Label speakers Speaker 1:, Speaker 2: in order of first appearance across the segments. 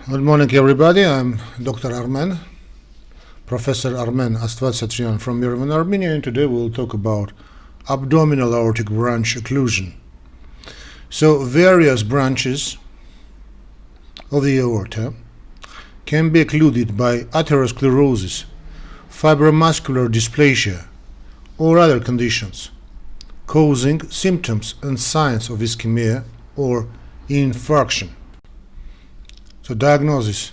Speaker 1: Good morning, everybody. I'm Dr. Armen, Professor Armen Astvatsatryan from Yerevan, Armenia, and today we'll talk about abdominal aortic branch occlusion. So, various branches of the aorta can be occluded by atherosclerosis, fibromuscular dysplasia, or other conditions, causing symptoms and signs of ischemia or infarction. So diagnosis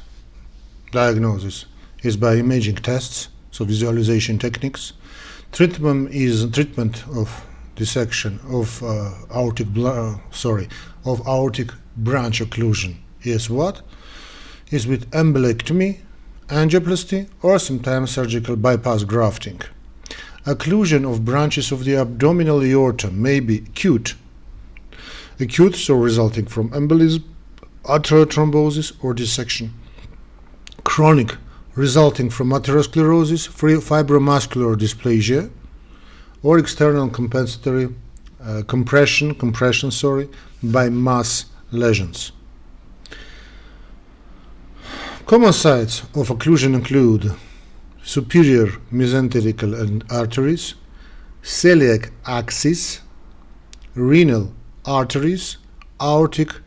Speaker 1: is by imaging tests, so visualization techniques. Treatment is treatment of dissection of aortic branch occlusion. Is what? Is with embolectomy, angioplasty, or sometimes surgical bypass grafting. Occlusion of branches of the abdominal aorta may be acute, so resulting from embolism, atherothrombosis or dissection. Chronic, resulting from atherosclerosis, fibromuscular dysplasia, or external compensatory compression by mass lesions. Common sites of occlusion include superior mesenterical arteries, celiac axis, renal arteries, aortic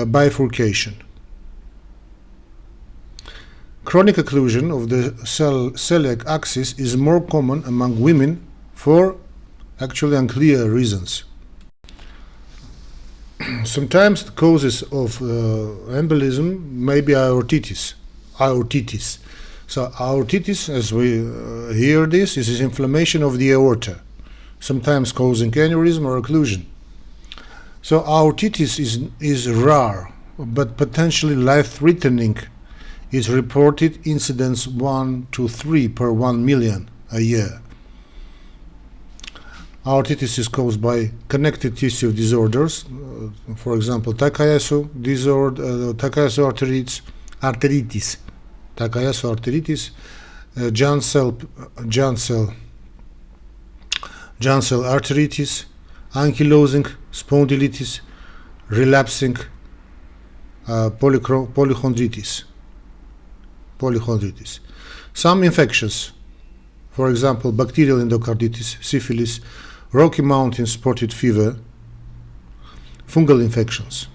Speaker 1: bifurcation. Chronic occlusion of the celiac axis is more common among women for actually unclear reasons. Sometimes the causes of embolism may be aortitis. So aortitis, as we hear this, is inflammation of the aorta, sometimes causing aneurysm or occlusion. So aortitis is rare, but potentially life-threatening. Is reported incidence 1 to 3 per 1 million a year. Aortitis is caused by connective tissue disorders, for example, Takayasu disorder, Takayasu arteritis, Jansel arteritis, ankylosing spondylitis, relapsing polychondritis. Some infections, for example, bacterial endocarditis, syphilis, Rocky Mountain spotted fever, fungal infections.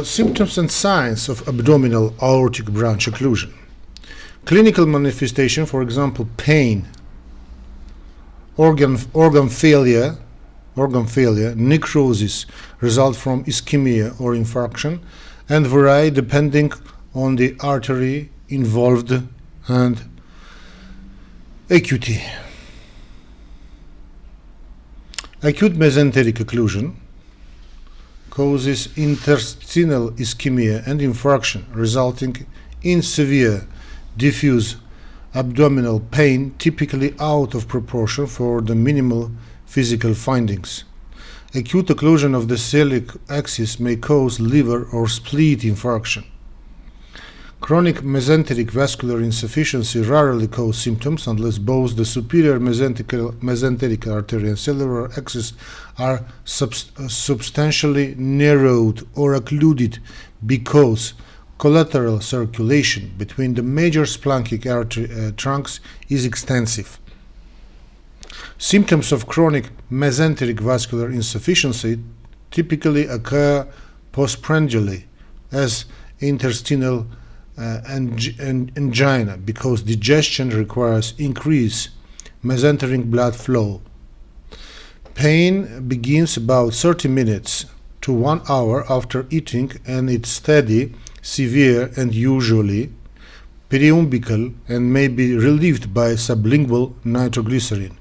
Speaker 1: Symptoms and signs of abdominal aortic branch occlusion. Clinical manifestation, for example, pain, organ failure, necrosis result from ischemia or infarction, and vary depending on the artery involved and acuity. Acute mesenteric occlusion causes interstitial ischemia and infarction, resulting in severe diffuse abdominal pain, typically out of proportion for the minimal physical findings. Acute occlusion of the celiac axis may cause liver or spleen infarction. Chronic mesenteric vascular insufficiency rarely causes symptoms unless both the superior mesenteric artery and cellular axis are substantially narrowed or occluded because collateral circulation between the major splanchnic artery trunks is extensive. Symptoms of chronic mesenteric vascular insufficiency typically occur postprandially as intestinal angina because digestion requires increased mesenteric blood flow. Pain begins about 30 minutes to 1 hour after eating, and it's steady, severe, and usually periumbilical, and may be relieved by sublingual nitroglycerin.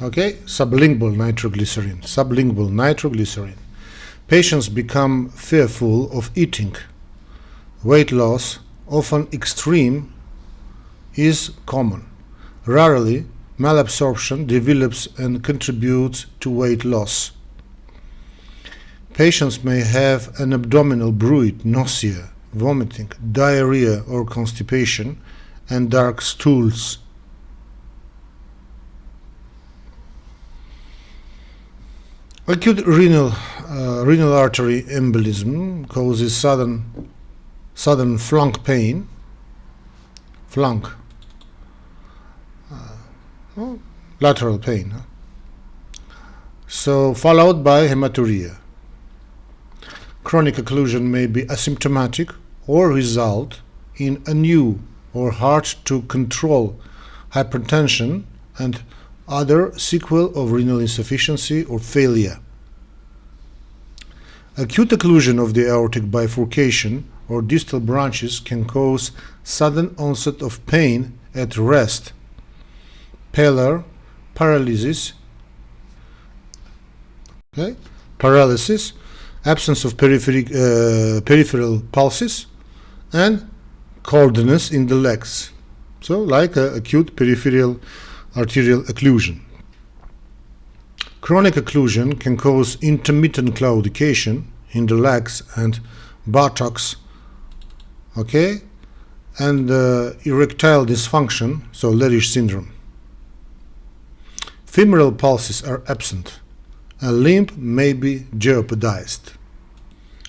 Speaker 1: Okay, sublingual nitroglycerin. Patients become fearful of eating. Weight loss, often extreme, is common. Rarely, malabsorption develops and contributes to weight loss. Patients may have an abdominal bruit, nausea, vomiting, diarrhea or constipation, and dark stools. Acute renal artery embolism causes sudden flank pain, lateral pain. So followed by hematuria. Chronic occlusion may be asymptomatic or result in a new or hard to control hypertension and other sequel of renal insufficiency or failure. Acute occlusion of the aortic bifurcation or distal branches can cause sudden onset of pain at rest, pallor, paralysis, absence of peripheral pulses, and coldness in the legs. So, like acute peripheral arterial occlusion. Chronic occlusion can cause intermittent claudication in the legs and buttocks, and erectile dysfunction, so Lerish syndrome. Femoral pulses are absent, and limb may be jeopardized.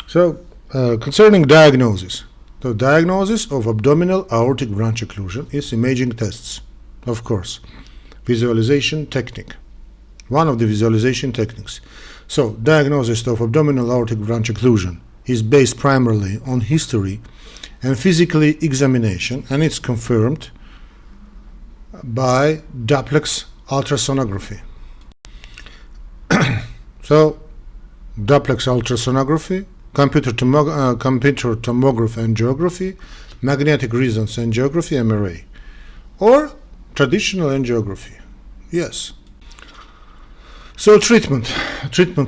Speaker 1: So, concerning diagnosis, the diagnosis of abdominal aortic branch occlusion is imaging tests, of course. Visualization technique, one of the visualization techniques. So, diagnosis of abdominal aortic branch occlusion is based primarily on history and physical examination, and it's confirmed by duplex ultrasonography. So, duplex ultrasonography, computer tomography angiography, magnetic resonance angiography, MRA, or traditional angiography. Yes. So treatment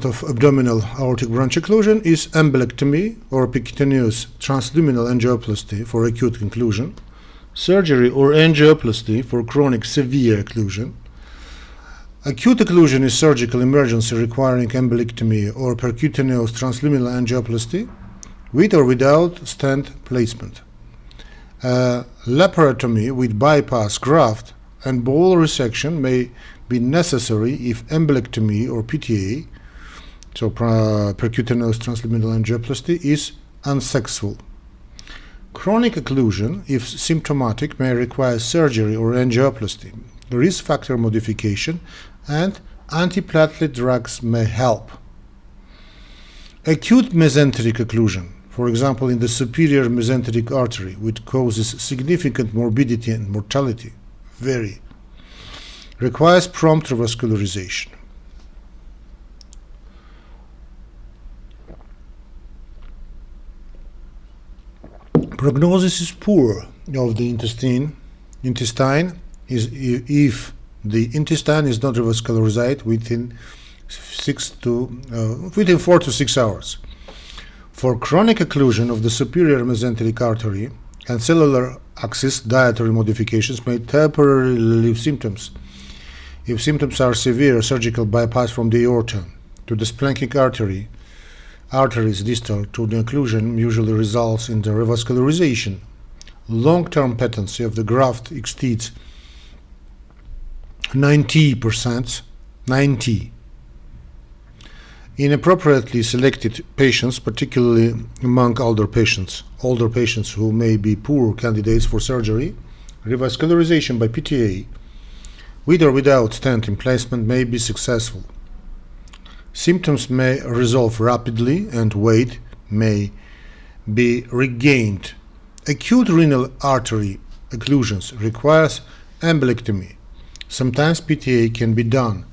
Speaker 1: of abdominal aortic branch occlusion is embolectomy or percutaneous transluminal angioplasty for acute occlusion, surgery or angioplasty for chronic severe occlusion. Acute occlusion is surgical emergency requiring embolectomy or percutaneous transluminal angioplasty with or without stent placement. Laparotomy with bypass graft and bowel resection may be necessary if embolectomy or PTA, so percutaneous transluminal angioplasty, is unsuccessful. Chronic occlusion, if symptomatic, may require surgery or angioplasty. Risk factor modification and antiplatelet drugs may help. Acute mesenteric occlusion, for example in the superior mesenteric artery, which causes significant morbidity and mortality, requires prompt revascularization. Prognosis is poor of the intestine is if the intestine is not revascularized within 4 to 6 hours. For chronic occlusion of the superior mesenteric artery and cellular axis, dietary modifications may temporarily relieve symptoms. If symptoms are severe, surgical bypass from the aorta to the splanchnic arteries distal to the occlusion usually results in the revascularization. Long-term patency of the graft exceeds 90%. Inappropriately selected patients, particularly among older patients who may be poor candidates for surgery, revascularization by PTA, with or without stent emplacement, may be successful. Symptoms may resolve rapidly and weight may be regained. Acute renal artery occlusions requires embolectomy. Sometimes PTA can be done.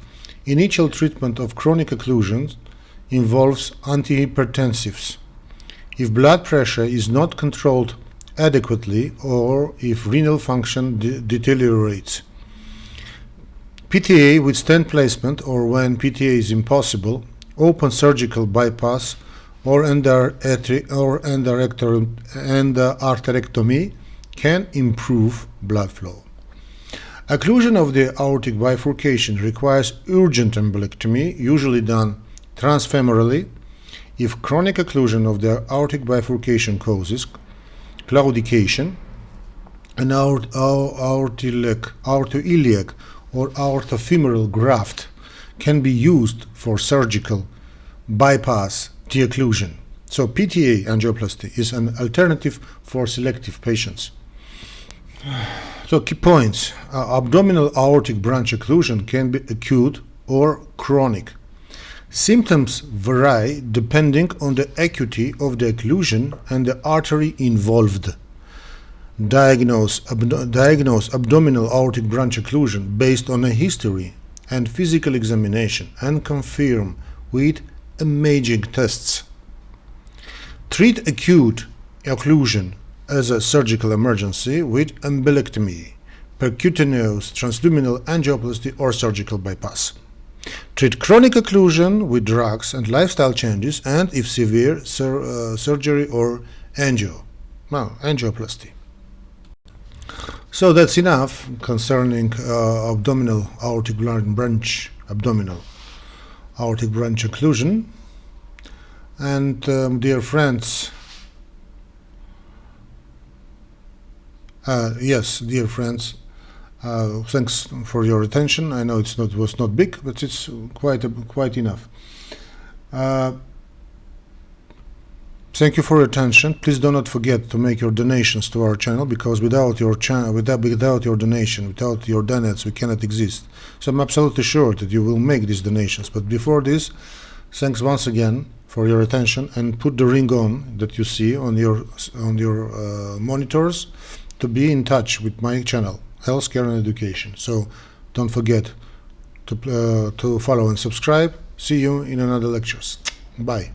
Speaker 1: Initial treatment of chronic occlusions involves antihypertensives. If blood pressure is not controlled adequately or if renal function deteriorates. PTA with stent placement, or when PTA is impossible, open surgical bypass or endarterectomy can improve blood flow. Occlusion of the aortic bifurcation requires urgent embolectomy, usually done transfemorally. If chronic occlusion of the aortic bifurcation causes claudication, an aortoiliac or aortofemoral graft can be used for surgical bypass de-occlusion. So PTA angioplasty is an alternative for selective patients. So key points. Abdominal aortic branch occlusion can be acute or chronic. Symptoms vary depending on the acuity of the occlusion and the artery involved. Diagnose abdominal aortic branch occlusion based on a history and physical examination and confirm with imaging tests. Treat acute occlusion as a surgical emergency with embolectomy, percutaneous transluminal angioplasty or surgical bypass. Treat chronic occlusion with drugs and lifestyle changes, and if severe, surgery or angioplasty. So that's enough concerning abdominal aortic branch occlusion. And dear friends, dear friends, thanks for your attention. I know it was not big, but it's quite enough. Thank you for your attention. Please do not forget to make your donations to our channel, because without your donation, without your donates, we cannot exist. So I'm absolutely sure that you will make these donations. But before this, thanks once again for your attention, and put the ring on that you see on your monitors to be in touch with my channel, Healthcare and Education. So don't forget to follow and subscribe. See you in another lectures. Bye.